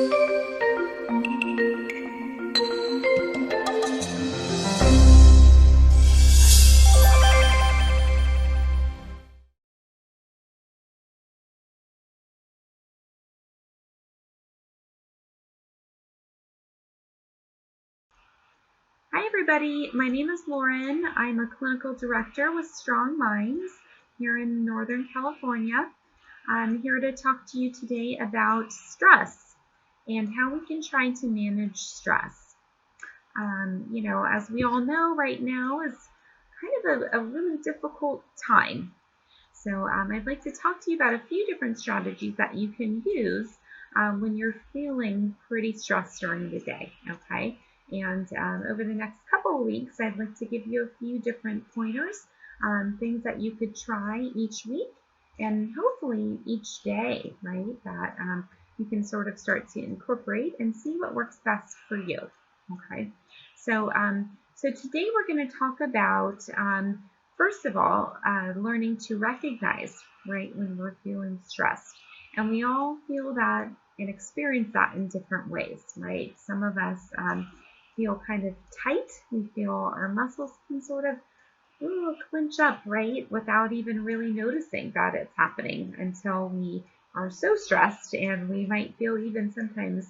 Hi everybody, my name is Lauren. I'm a clinical director with Strong Minds here in Northern California. I'm here to talk to you today about stress and how we can try to manage stress. As we all know right now is kind of a really difficult time. So I'd like to talk to you about a few different strategies that you can use when you're feeling pretty stressed during the day, okay? And over the next couple of weeks, I'd like to give you a few different pointers, things that you could try each week and hopefully each day, right? That you can sort of start to incorporate and see what works best for you, okay? So, so today we're going to talk about first of all, learning to recognize, right, when we're feeling stressed. And we all feel that and experience that in different ways, right? Some of us feel kind of tight. We feel our muscles can sort of clench up, right, without even really noticing that it's happening until we are so stressed, and we might feel even sometimes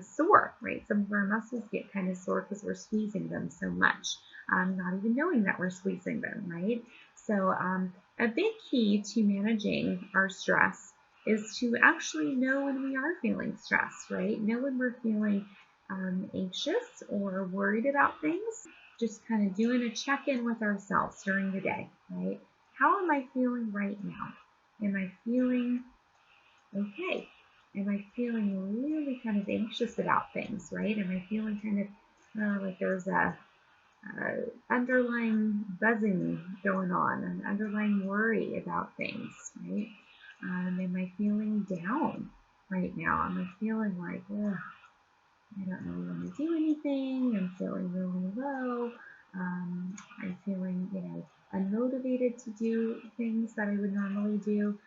sore, right? Some of our muscles get kind of sore because we're squeezing them so much, not even knowing that we're squeezing them, right? So a big key to managing our stress is to actually know when we are feeling stressed, right? Know when we're feeling anxious or worried about things. Just kind of doing a check-in with ourselves during the day, right? How am I feeling right now? Am I feeling okay? Am I feeling really kind of anxious about things, right? Am I feeling kind of like there's a underlying buzzing going on, an underlying worry about things, right? Am I feeling down right now? Am I feeling like, I don't really want to do anything. I'm feeling really low. I'm feeling, unmotivated to do things that I would normally do.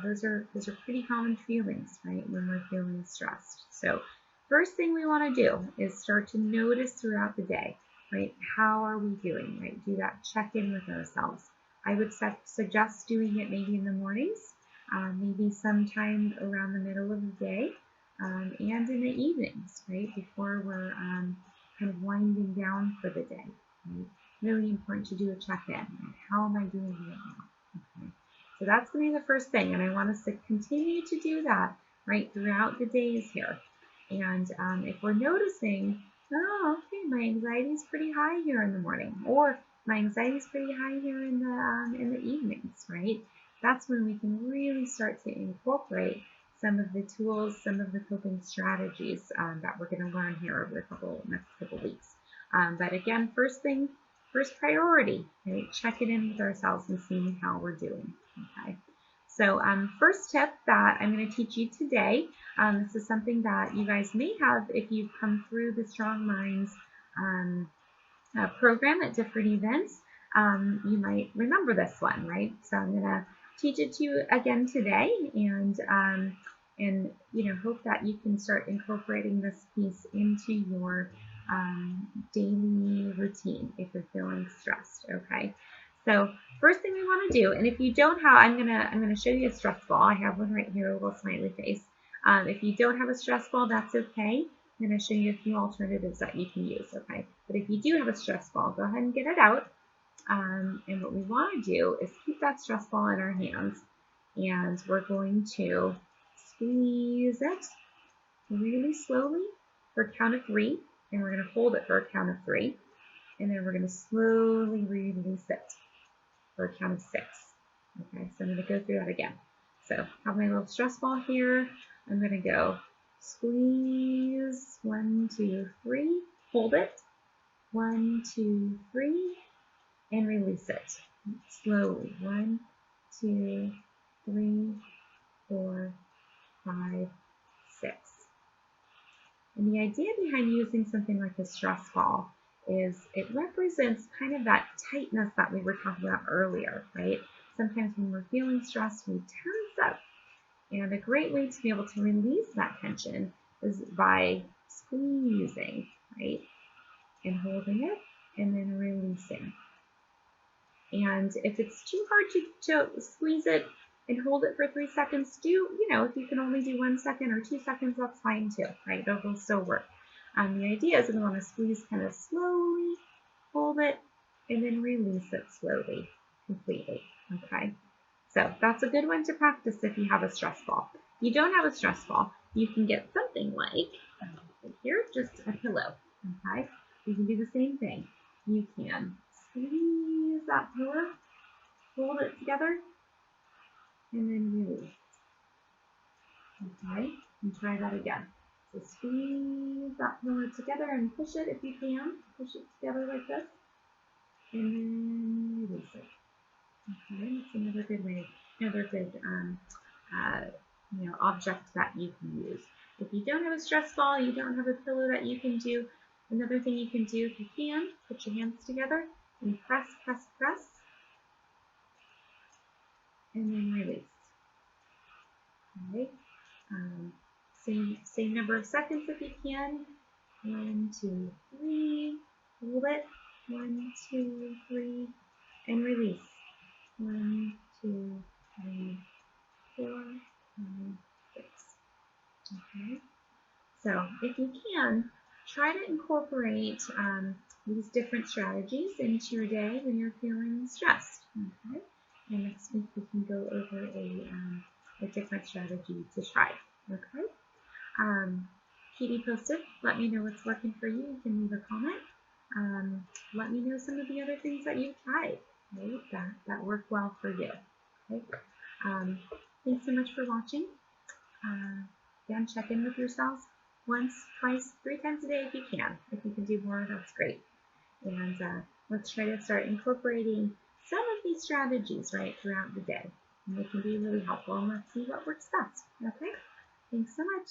Those are pretty common feelings, right, when we're feeling stressed. So, first thing we want to do is start to notice throughout the day, right? How are we doing, right? Do that check-in with ourselves. I would suggest doing it maybe in the mornings, maybe sometime around the middle of the day. And in the evenings, right, before we're kind of winding down for the day. Right? Really important to do a check-in. Right? How am I doing right now? Okay. So that's going to be the first thing, and I want us to continue to do that right throughout the days here. And if we're noticing, okay, my anxiety is pretty high here in the morning, or my anxiety is pretty high here in the evenings, right? That's when we can really start to incorporate some of the tools, some of the coping strategies that we're going to learn here over the next couple weeks. But again, first priority, right? Checking in with ourselves and seeing how we're doing. Okay. So first tip that I'm going to teach you today, this is something that you guys may have if you've come through the Strong Minds program at different events. You might remember this one, right? So I'm going to teach it to you again today, and hope that you can start incorporating this piece into your daily routine if you're feeling stressed. Okay. So first thing we want to do, and if you don't have, I'm gonna show you a stress ball. I have one right here, a little smiley face. If you don't have a stress ball, that's okay. I'm going to show you a few alternatives that you can use. Okay. But if you do have a stress ball, go ahead and get it out. And what we want to do is keep that stress ball in our hands, and we're going to squeeze it really slowly for a count of 3, and we're going to hold it for a count of 3, and then we're going to slowly release it for a count of 6. Okay, so I'm going to go through that again. So I have my little stress ball here. I'm going to go squeeze, 1, 2, 3, hold it, 1, 2, 3, and release it slowly. 1, 2, 3, 4, 5, 6. And the idea behind using something like a stress ball is it represents kind of that tightness that we were talking about earlier, right? Sometimes when we're feeling stressed, we tense up. And a great way to be able to release that tension is by squeezing, right? And holding it and then releasing. And if it's too hard to squeeze it and hold it for 3 seconds, if you can only do 1 second or 2 seconds, that's fine too, right? It'll still work. The idea is we want to squeeze kind of slowly, hold it, and then release it slowly, completely, okay? So that's a good one to practice if you have a stress ball. If you don't have a stress ball, you can get something like, here, just a pillow, okay? You can do the same thing. You can squeeze that pillow, hold it together, and then release. Okay, and try that again. So squeeze that pillow together and push it if you can. Push it together like this, and then release it. Okay, that's another good way, another good object that you can use. If you don't have a stress ball, you don't have a pillow that you can do, another thing you can do if you can, put your hands together and press, press, press, and then release. Okay. Same number of seconds if you can. 1, 2, 3. Hold it. 1, 2, 3, and release. 1, 2, 3, 4, 5, 6. Okay. So if you can, try to incorporate these different strategies into your day when you're feeling stressed. Okay. And next week we can go over a different strategy to try. Okay. Keep me posted. Let me know what's working for you. You can leave a comment. Let me know some of the other things that you've tried, right? That work well for you. Okay. Thanks so much for watching. Again, check in with yourselves once, twice, 3 times a day if you can. If you can do more, that's great. And let's try to start incorporating some of these strategies right throughout the day. And they can be really helpful. And let's see what works best. Okay. Thanks so much.